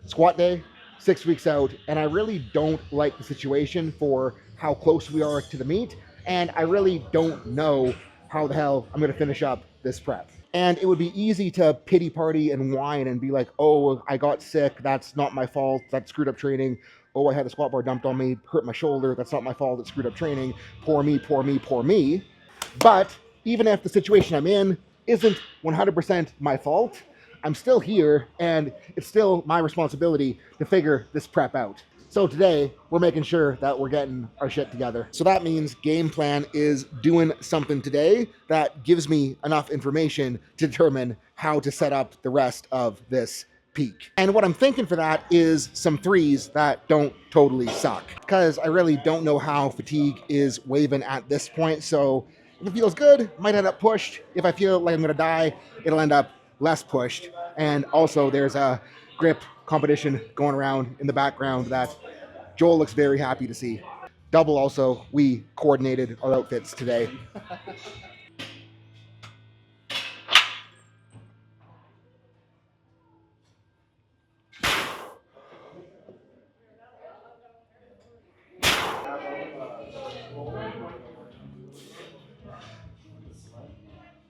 squat day, 6 weeks out, and I really don't like the situation for how close we are to the meet, and I really don't know how the hell I'm going to finish up this prep. And it would be easy to pity party and whine and be like, oh, I got sick, that's not my fault, that screwed up training. Oh, I had the squat bar dumped on me, hurt my shoulder, that's not my fault, it screwed up training. Poor me, poor me, poor me. But even if the situation I'm in isn't 100% my fault, I'm still here, and it's still my responsibility to figure this prep out. So today, we're making sure that we're getting our shit together. So that means game plan is doing something today that gives me enough information to determine how to set up the rest of this peak. And what I'm thinking for that is some threes that don't totally suck, because I really don't know how fatigue is waving at this point. So if it feels good, might end up pushed. If I feel like I'm gonna die, it'll end up less pushed. And also there's a grip competition going around in the background that Joel looks very happy to see. Double also, we coordinated our outfits today.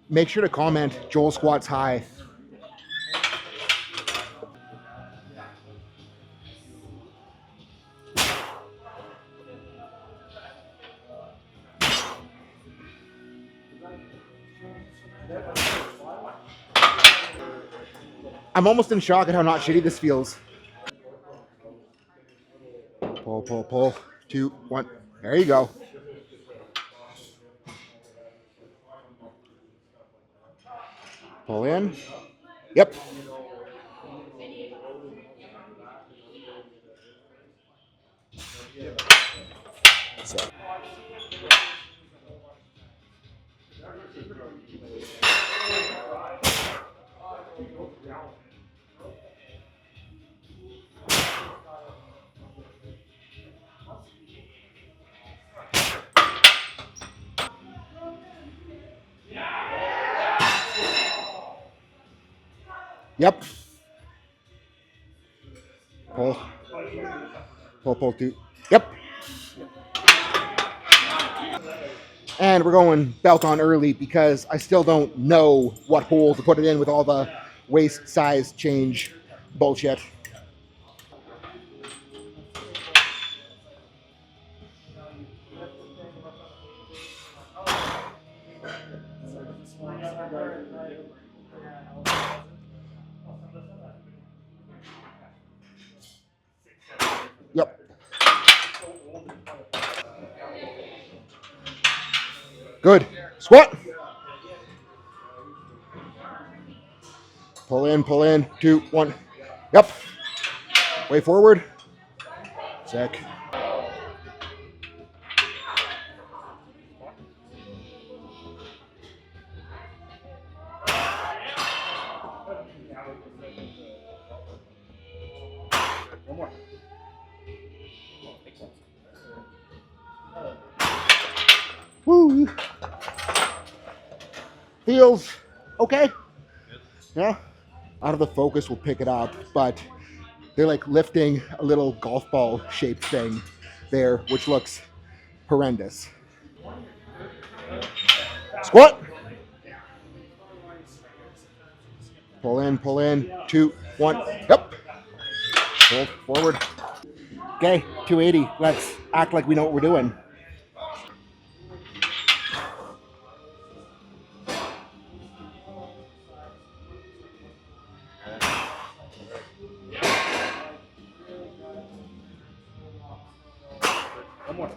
Make sure to comment Joel squats high. I'm almost in shock at how not shitty this feels. Pull, pull, pull. 2, 1. There you go. Pull in. Yep. So. Yep. Pull. Pull, pull, 2. Yep. And we're going belt on early because I still don't know what hole to put it in with all the waist size change bullshit. Yep. Good. Squat. Pull in, 2, 1. Yep. Way forward. Sick. One more. Woo. Feels okay. Yeah. Out of the focus will pick it up, but they're like lifting a little golf ball shaped thing there, which looks horrendous. Squat. Pull in, 2, 1. Yep. Pull forward. Okay, 280. Let's act like we know what we're doing. One more.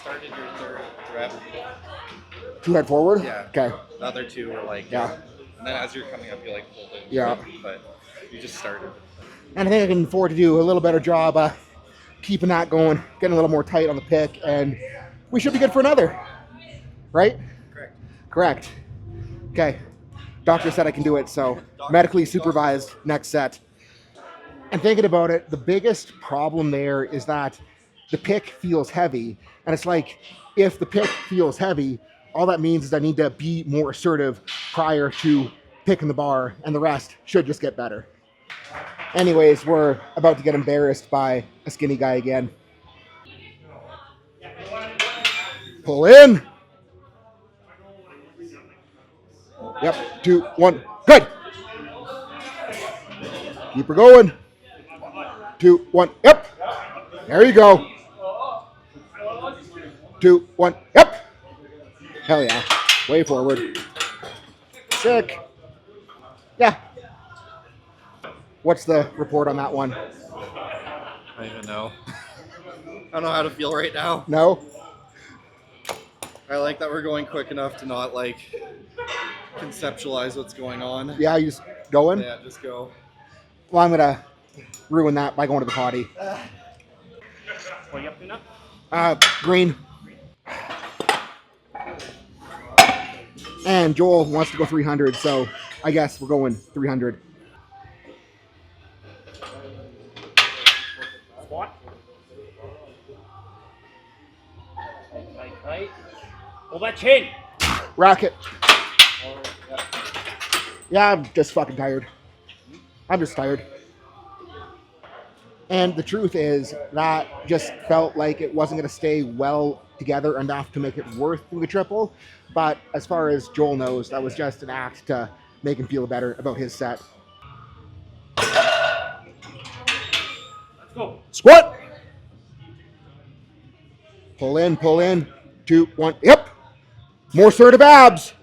Started your third rep. 2 head forward? Yeah. Okay. The other 2 were like, yeah. And then as you're coming up, you like pulled in. Yeah. But you just started. And I think I can afford to do a little better job keeping that going, getting a little more tight on the pick, and we should be good for another. Right? Correct. Correct. Okay. Doctor said I can do it, so medically supervised next set. And thinking about it, the biggest problem there is that the pick feels heavy. And it's like, if the pick feels heavy, all that means is I need to be more assertive prior to picking the bar, and the rest should just get better. Anyways, we're about to get embarrassed by a skinny guy again. Pull in. Yep, 2, 1, good. Keep her going. 2, 1, yep. There you go. 2, 1, yep. Hell yeah. Way forward. Sick. Yeah. What's the report on that one? I don't even know. I don't know how to feel right now. No? I like that we're going quick enough to not like conceptualize what's going on. Yeah, you just going? Yeah, just go. Well, I'm going to ruin that by going to the potty. What are you up to now? Green. And Joel wants to go 300, so I guess we're going 300. Squat. Tight, tight. Hold that chin. Racket. Yeah, I'm just fucking tired. I'm just tired. And the truth is that just felt like it wasn't going to stay well together enough to make it worth doing a triple. But as far as Joel knows, that was just an act to make him feel better about his set. Let's go. Squat. Pull in. 2, 1, yep. More assertive abs.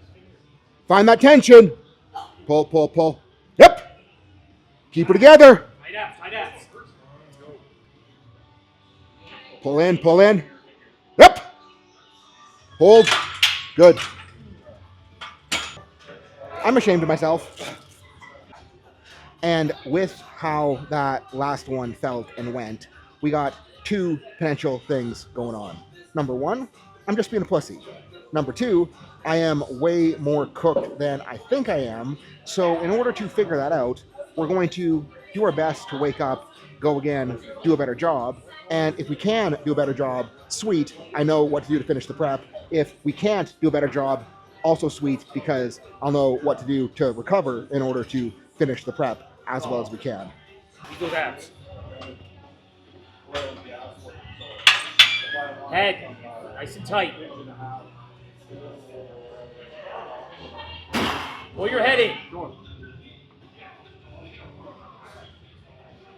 Find that tension. Pull. Yep. Keep it together. Tight abs, tight abs. Pull in. Yep. Hold. Good. I'm ashamed of myself. And with how that last one felt and went, we got 2 potential things going on. Number 1, I'm just being a pussy. Number 2, I am way more cooked than I think I am. So in order to figure that out, we're going to do our best to wake up, go again, do a better job. And if we can do a better job, sweet, I know what to do to finish the prep. If we can't do a better job, also sweet, because I'll know what to do to recover in order to finish the prep as well as we can. Use those abs. Head, nice and tight. Pull your head in.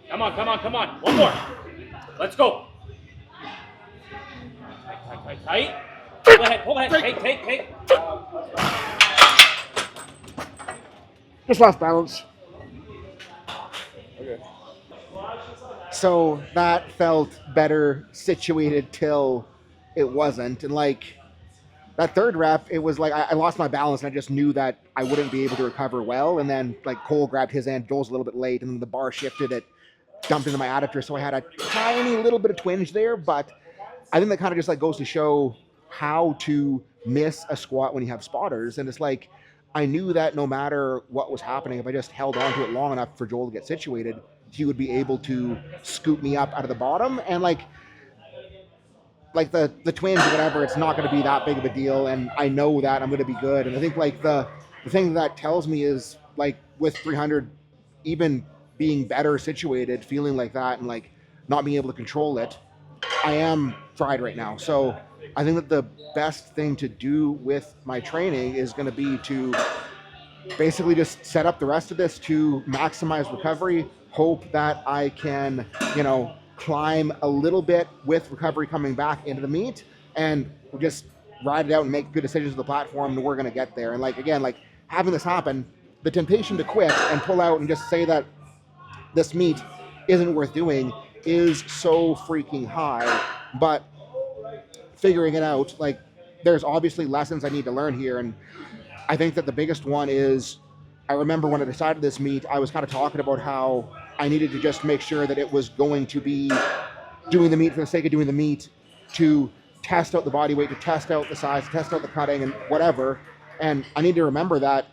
Come on. One more. Let's go. Tight. Pull the head. Take. Just lost balance. Okay. So that felt better situated till it wasn't. And like that third rep, it was like I lost my balance and I just knew that I wouldn't be able to recover well. And then like Cole grabbed his end, Joel's a little bit late, and then the bar shifted, it dumped into my adductor. So I had a tiny little bit of twinge there, but I think that kind of just like goes to show how to miss a squat when you have spotters. And it's like, I knew that no matter what was happening, if I just held on to it long enough for Joel to get situated, he would be able to scoop me up out of the bottom. And like the twins or whatever, it's not going to be that big of a deal. And I know that I'm going to be good. And I think like the thing that tells me is like with 300, even being better situated, feeling like that and like not being able to control it, I am fried right now. So I think that the best thing to do with my training is going to be to basically just set up the rest of this to maximize recovery, hope that I can, climb a little bit with recovery coming back into the meet, and just ride it out and make good decisions of the platform, and we're going to get there. And like, again, like having this happen, the temptation to quit and pull out and just say that this meet isn't worth doing is so freaking high. But figuring it out, like there's obviously lessons I need to learn here. And I think that the biggest one is, I remember when I decided this meet, I was kind of talking about how I needed to just make sure that it was going to be doing the meet for the sake of doing the meet, to test out the body weight, to test out the size, to test out the cutting and whatever. And I need to remember that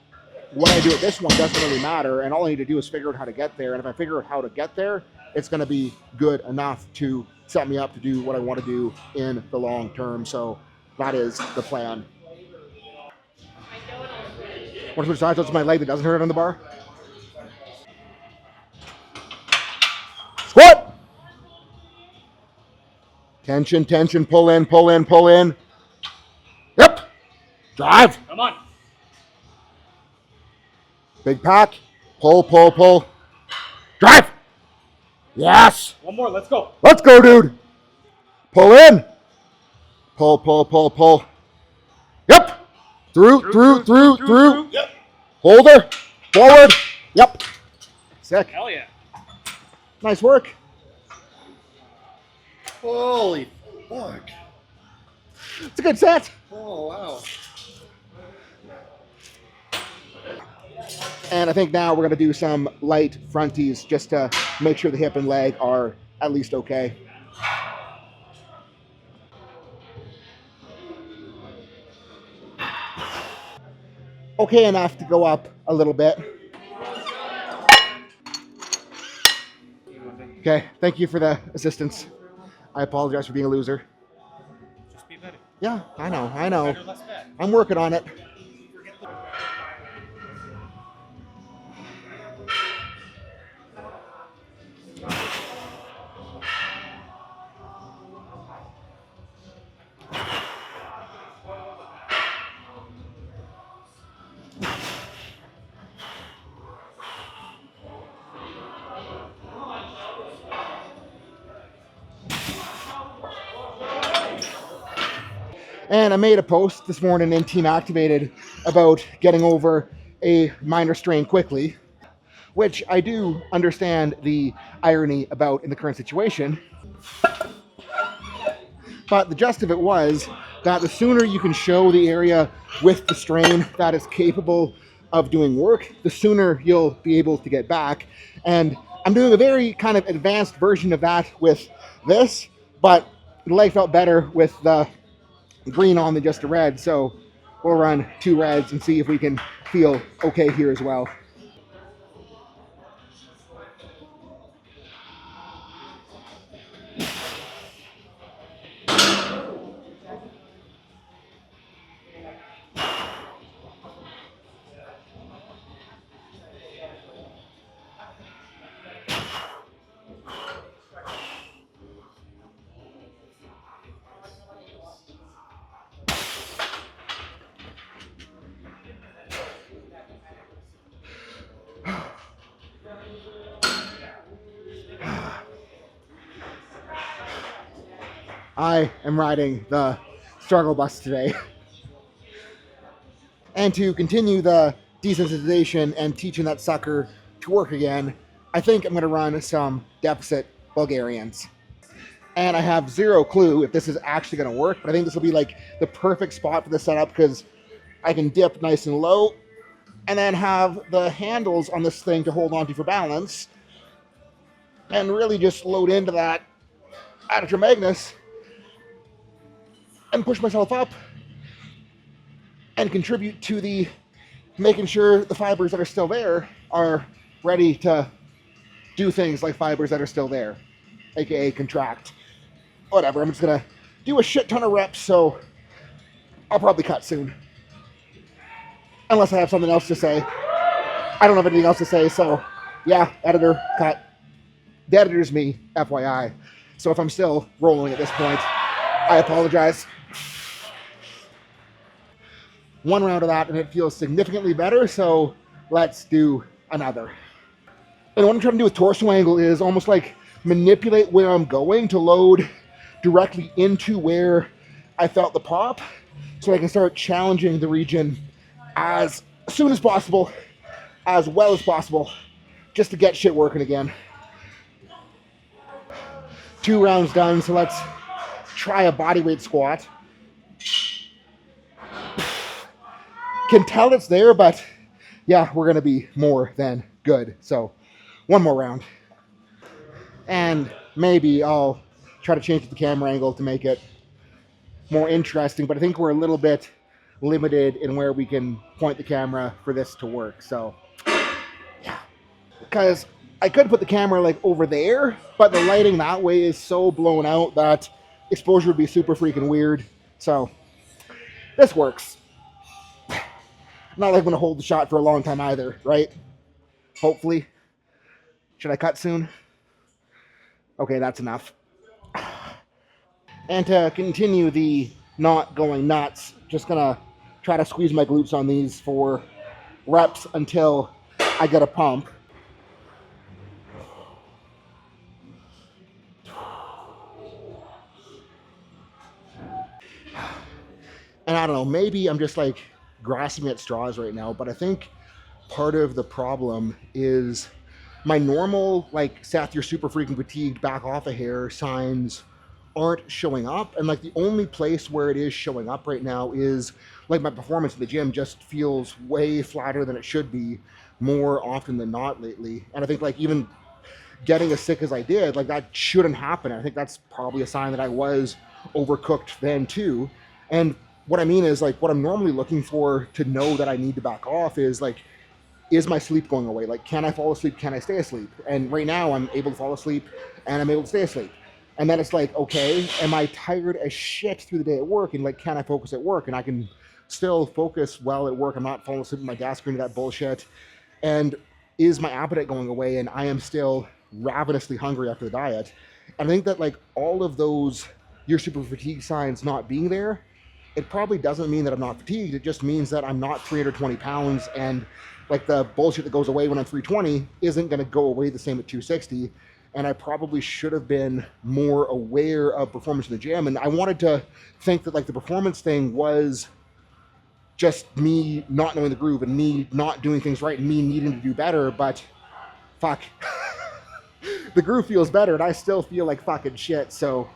what I do at this one doesn't really matter, and all I need to do is figure out how to get there. And if I figure out how to get there, it's going to be good enough to set me up to do what I want to do in the long term. So that is the plan. Want to switch sides? That's my leg that doesn't hurt on the bar. Squat! Tension, tension, pull in, pull in, pull in. Yep. Drive. Come on. Big pack. Pull, pull, pull. Drive. Yes. One more. Let's go. Let's go, dude. Pull in. Pull, pull, pull, pull. Yep. Through. Yep. Holder. Forward. Yep. Sick. Hell yeah. Nice work. Holy fuck. It's a good set. Oh, wow. And I think now we're going to do some light fronties just to make sure the hip and leg are at least okay. Okay enough to go up a little bit. Okay, thank you for the assistance. I apologize for being a loser. Just be better. Yeah, I know. Better, less bad. I'm working on it. And I made a post this morning in Team Activated about getting over a minor strain quickly, which I do understand the irony about in the current situation. But the gist of it was that the sooner you can show the area with the strain that is capable of doing work, the sooner you'll be able to get back. And I'm doing a very kind of advanced version of that with this, but the leg felt better with the green on than just a red, so we'll run 2 reds and see if we can feel okay here as well. I am riding the struggle bus today. And to continue the desensitization and teaching that sucker to work again, I think I'm going to run some deficit Bulgarians. And I have zero clue if this is actually going to work, but I think this will be like the perfect spot for the setup because I can dip nice and low and then have the handles on this thing to hold on to for balance and really just load into that adductor magnus and push myself up and contribute to the making sure the fibers that are still there are ready to do things like fibers that are still there, aka contract. Whatever, I'm just gonna do a shit ton of reps, so I'll probably cut soon. Unless I have something else to say. I don't have anything else to say, so yeah, editor, cut. The editor's me, FYI. So if I'm still rolling at this point, I apologize. 1 round of that and it feels significantly better, so let's do another. And what I'm trying to do with torso angle is almost like manipulate where I'm going to load directly into where I felt the pop so I can start challenging the region as soon as possible, as well as possible, just to get shit working again. 2 rounds done, so let's try a bodyweight squat. Can tell it's there, but yeah, we're gonna be more than good. So 1 more round. And maybe I'll try to change the camera angle to make it more interesting, but I think we're a little bit limited in where we can point the camera for this to work. So yeah, because I could put the camera like over there, but the lighting that way is so blown out that exposure would be super freaking weird. So this works. Not like I'm gonna hold the shot for a long time either, right? Hopefully. Should I cut soon? Okay, that's enough. And to continue the not going nuts, just gonna try to squeeze my glutes on these for reps until I get a pump. And I don't know, maybe I'm just like grasping at straws right now, but I think part of the problem is my normal, like, Seth, you're super freaking fatigued, back off a hair signs aren't showing up. And like the only place where it is showing up right now is like my performance in the gym just feels way flatter than it should be more often than not lately. And I think like even getting as sick as I did, like that shouldn't happen. I think that's probably a sign that I was overcooked then too. And what I mean is like what I'm normally looking for to know that I need to back off is like, is my sleep going away? Like, can I fall asleep? Can I stay asleep? And right now I'm able to fall asleep and I'm able to stay asleep. And then it's like, okay, am I tired as shit through the day at work? And like, can I focus at work? And I can still focus well at work. I'm not falling asleep at my desk or any of that bullshit. And is my appetite going away? And I am still ravenously hungry after the diet. And I think that like all of those, your super fatigue signs not being there, it probably doesn't mean that I'm not fatigued. It just means that I'm not 320 pounds and like the bullshit that goes away when I'm 320 isn't going to go away the same at 260. And I probably should have been more aware of performance in the gym. And I wanted to think that like the performance thing was just me not knowing the groove and me not doing things right and me needing to do better. But fuck, the groove feels better and I still feel like fucking shit. So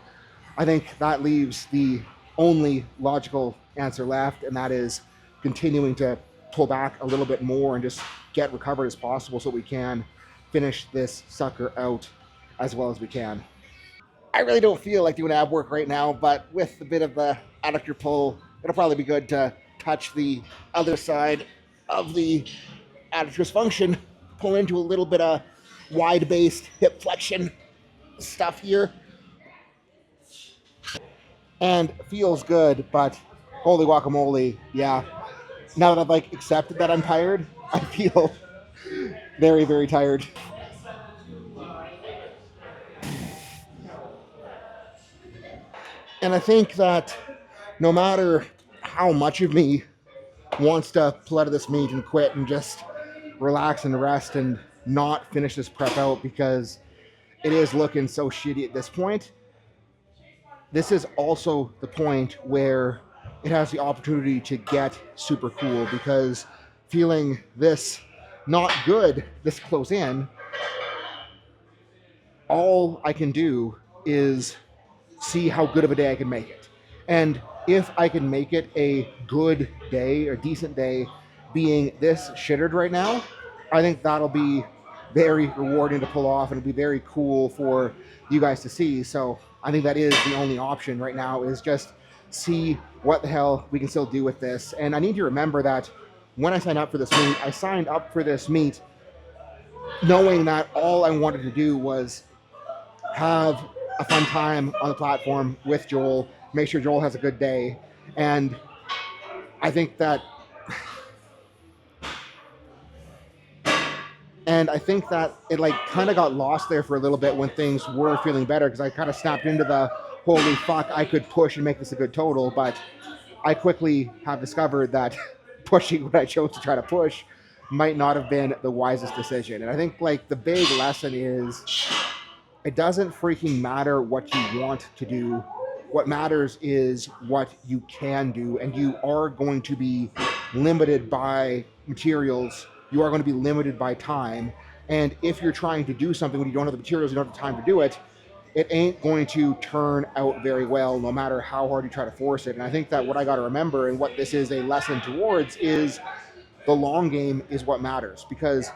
I think that leaves the only logical answer left, and that is continuing to pull back a little bit more and just get recovered as possible so we can finish this sucker out as well as we can. I really don't feel like doing ab work right now, but with a bit of the adductor pull, it'll probably be good to touch the other side of the adductor's function, pull into a little bit of wide-based hip flexion stuff here. And feels good, but holy guacamole, yeah. Now that I've like accepted that I'm tired, I feel very, very tired. And I think that no matter how much of me wants to pull out of this meet and quit and just relax and rest and not finish this prep out because it is looking so shitty at this point, this is also the point where it has the opportunity to get super cool, because feeling this not good this close in, all I can do is see how good of a day I can make it. And if I can make it a good day or decent day being this shittered right now, I think that'll be very rewarding to pull off and it'll be very cool for you guys to see. So I think that is the only option right now, is just see what the hell we can still do with this. And I need to remember that when I signed up for this meet, I signed up for this meet knowing that all I wanted to do was have a fun time on the platform with Joel, make sure Joel has a good day. And I think that it like kind of got lost there for a little bit when things were feeling better, because I kind of snapped into the holy fuck, I could push and make this a good total. But I quickly have discovered that pushing what I chose to try to push might not have been the wisest decision. And I think like the big lesson is it doesn't freaking matter what you want to do. What matters is what you can do. And you are going to be limited by materials. You are going to be limited by time. And if you're trying to do something when you don't have the materials, you don't have the time to do it, it ain't going to turn out very well, no matter how hard you try to force it. And I think that what I got to remember, and what this is a lesson towards, is the long game is what matters. Because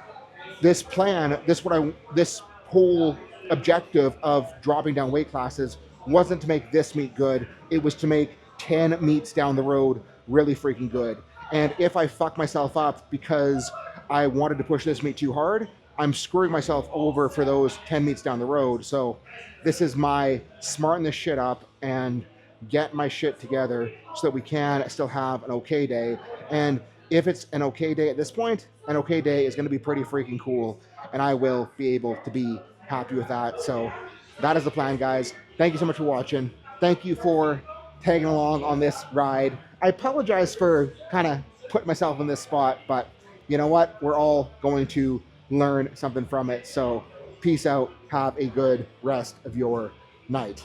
this plan, this whole objective of dropping down weight classes wasn't to make this meet good. It was to make 10 meets down the road really freaking good. And if I fuck myself up because I wanted to push this meet too hard, I'm screwing myself over for those 10 meets down the road. So this is my smarten this shit up and get my shit together so that we can still have an okay day. And if it's an okay day at this point, an okay day is going to be pretty freaking cool, and I will be able to be happy with that. So that is the plan, guys. Thank you so much for watching. Thank you for tagging along on this ride. I apologize for kind of putting myself in this spot, but you know what? We're all going to learn something from it. So peace out. Have a good rest of your night.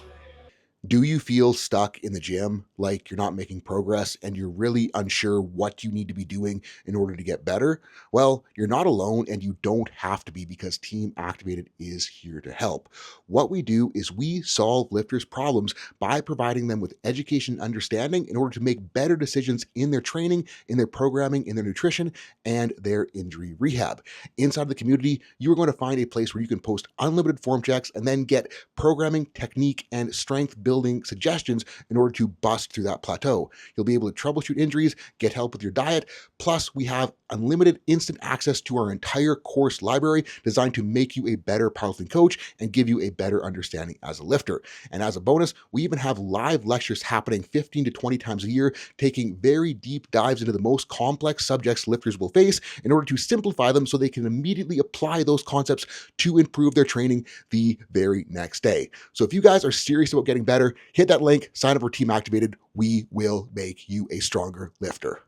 Do you feel stuck in the gym, like you're not making progress and you're really unsure what you need to be doing in order to get better? Well, you're not alone and you don't have to be, because Team Activated is here to help. What we do is we solve lifters' problems by providing them with education and understanding in order to make better decisions in their training, in their programming, in their nutrition, and their injury rehab. Inside the community, you are going to find a place where you can post unlimited form checks and then get programming, technique, and strength building suggestions in order to bust through that plateau. You'll be able to troubleshoot injuries, get help with your diet. Plus, we have unlimited instant access to our entire course library designed to make you a better powerlifting coach and give you a better understanding as a lifter. And as a bonus, we even have live lectures happening 15 to 20 times a year, taking very deep dives into the most complex subjects lifters will face in order to simplify them so they can immediately apply those concepts to improve their training the very next day. So if you guys are serious about getting better, hit that link, sign up for Team Activated. We will make you a stronger lifter.